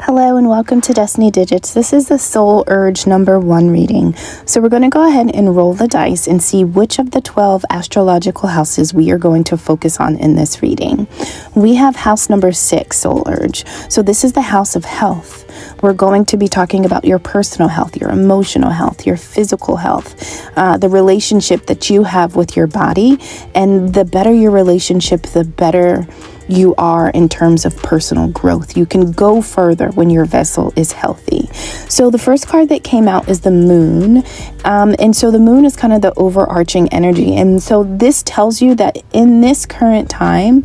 Hello and welcome to Destiny Digits. This is the Soul Urge number 1 reading. So we're going to go ahead and roll the dice and see which of the 12 astrological houses we are going to focus on in this reading. We have house number 6, Soul Urge. So this is the house of health. We're going to be talking about your personal health, your emotional health, your physical health, the relationship that you have with your body. And the better your relationship, the better you are in terms of personal growth. You can go further when your vessel is healthy. So the first card that came out is the moon. And so the moon is kind of the overarching energy. And so this tells you that in this current time,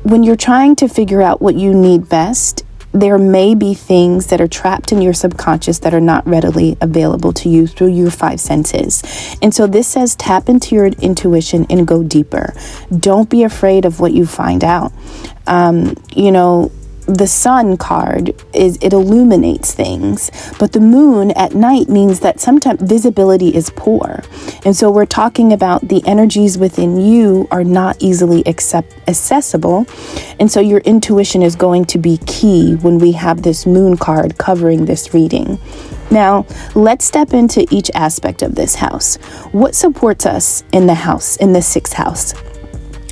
when you're trying to figure out what you need best, there may be things that are trapped in your subconscious that are not readily available to you through your 5 senses. And so this says tap into your intuition and go deeper. Don't be afraid of what you find out. The sun card it illuminates things, but the moon at night means that sometimes visibility is poor. And so we're talking about the energies within you are not easily accessible. And so your intuition is going to be key when we have this moon card covering this reading. Now, let's step into each aspect of this house. What supports us in the house, in the 6th house?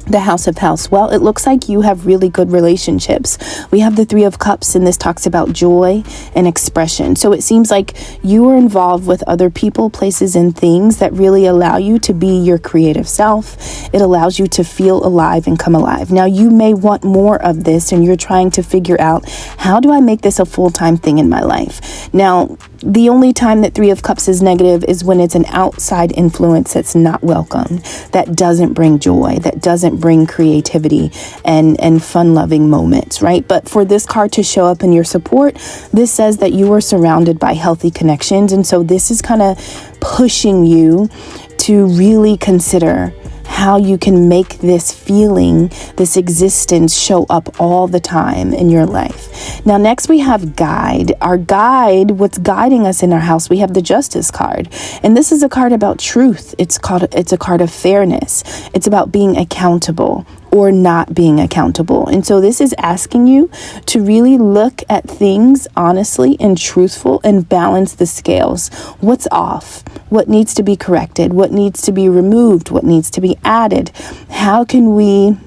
The house of health. Well, it looks like you have really good relationships. We have the 3 of Cups, and this talks about joy and expression. So it seems like you are involved with other people, places, and things that really allow you to be your creative self. It allows you to feel alive and come alive. Now, you may want more of this, and you're trying to figure out, how do I make this a full-time thing in my life? Now, the only time that 3 of Cups is negative is when it's an outside influence that's not welcome, that doesn't bring joy, that doesn't bring creativity and fun-loving moments, right? But for this card to show up in your support, this says that you are surrounded by healthy connections. And so this is kind of pushing you to really consider how you can make this feeling, this existence show up all the time in your life. Now, next we have guide. Our guide, what's guiding us in our house, we have the Justice card. And this is a card about truth. It's a card of fairness. It's about being accountable or not being accountable. And so this is asking you to really look at things honestly and truthful and balance the scales. What's off? What needs to be corrected? What needs to be removed? What needs to be added? How can we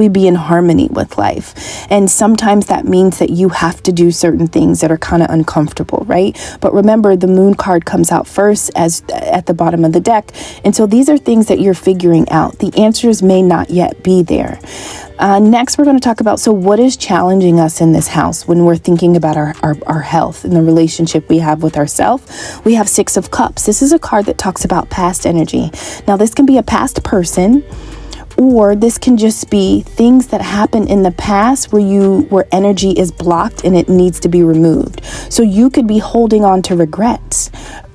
be in harmony with life? And sometimes that means that you have to do certain things that are kind of uncomfortable, right? But remember, the moon card comes out first as at the bottom of the deck. And so these are things that you're figuring out. The answers may not yet be there. Next, we're going to talk about, so what is challenging us in this house when we're thinking about our health and the relationship we have with ourselves? We have 6 of Cups. This is a card that talks about past energy. Now, this can be a past person, or this can just be things that happen in the past where energy is blocked and it needs to be removed. So you could be holding on to regrets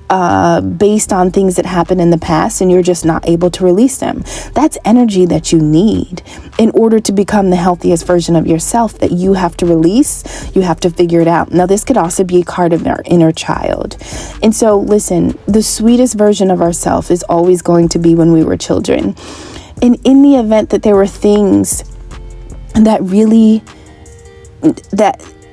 based on things that happened in the past, and you're just not able to release them. That's energy that you need in order to become the healthiest version of yourself that you have to release. You have to figure it out. Now, this could also be a card of our inner child. And so listen, the sweetest version of ourselves is always going to be when we were children. And in the event that there were things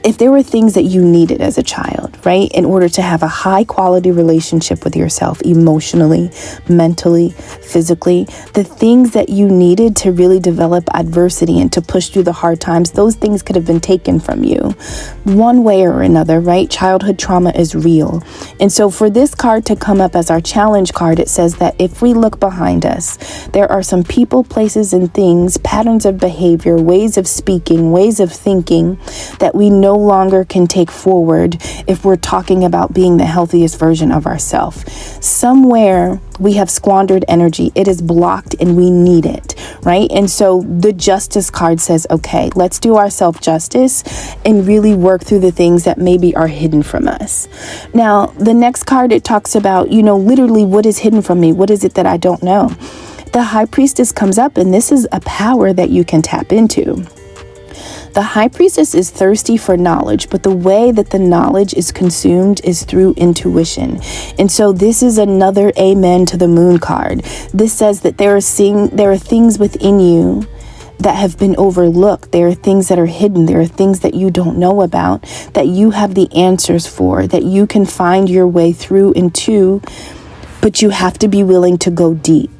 if there were things that you needed as a child, right, in order to have a high quality relationship with yourself, emotionally, mentally, physically, the things that you needed to really develop adversity and to push through the hard times, those things could have been taken from you one way or another, right? Childhood trauma is real. And so for this card to come up as our challenge card, it says that if we look behind us, there are some people, places, and things, patterns of behavior, ways of speaking, ways of thinking that we no longer can take forward if we're talking about being the healthiest version of ourselves. Somewhere we have squandered energy. It is blocked and we need it, right? And so the Justice card says, okay, let's do our self-justice and really work through the things that maybe are hidden from us. Now, the next card, it talks about, literally what is hidden from me? What is it that I don't know? The High Priestess comes up, and this is a power that you can tap into. The High Priestess is thirsty for knowledge, but the way that the knowledge is consumed is through intuition. And so this is another amen to the Moon card. This says that there are things within you that have been overlooked. There are things that are hidden. There are things that you don't know about, that you have the answers for, that you can find your way through into, but you have to be willing to go deep.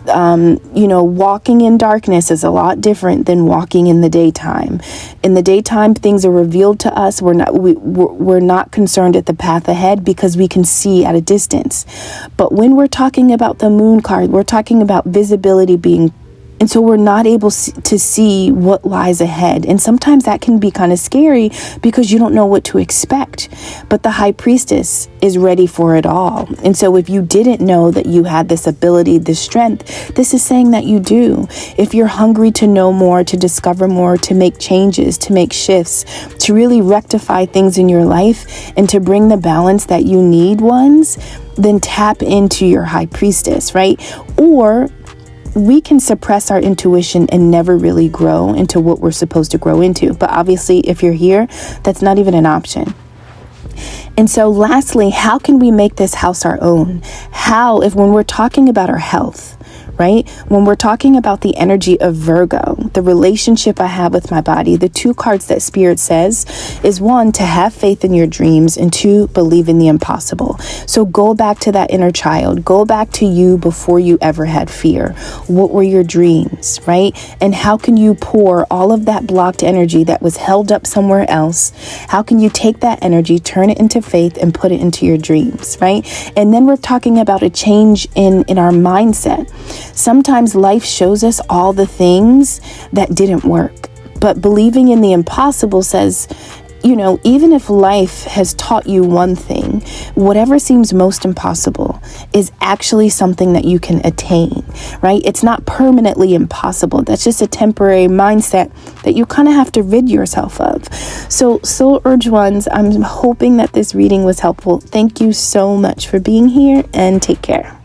Walking in darkness is a lot different than walking in the daytime. In the daytime, things are revealed to us. We're not concerned at the path ahead because we can see at a distance. But when we're talking about the moon card, we're talking about visibility being. And so we're not able to see what lies ahead. And sometimes that can be kind of scary because you don't know what to expect. But the High Priestess is ready for it all. And so if you didn't know that you had this ability, this strength, this is saying that you do. If you're hungry to know more, to discover more, to make changes, to make shifts, to really rectify things in your life and to bring the balance that you need, then tap into your High Priestess, right? Or we can suppress our intuition and never really grow into what we're supposed to grow into. But obviously, if you're here, that's not even an option. And so lastly, how can we make this house our own? When we're talking about our health, right? When we're talking about the energy of Virgo, the relationship I have with my body, the two cards that Spirit says is 1, to have faith in your dreams, and 2, believe in the impossible. So go back to that inner child. Go back to you before you ever had fear. What were your dreams, right? And how can you pour all of that blocked energy that was held up somewhere else? How can you take that energy, turn it into faith, and put it into your dreams, right? And then we're talking about a change in our mindset. Sometimes life shows us all the things that didn't work, but believing in the impossible says, even if life has taught you one thing, whatever seems most impossible is actually something that you can attain, right? It's not permanently impossible. That's just a temporary mindset that you kind of have to rid yourself of. So Soul Urge Ones, I'm hoping that this reading was helpful. Thank you so much for being here, and take care.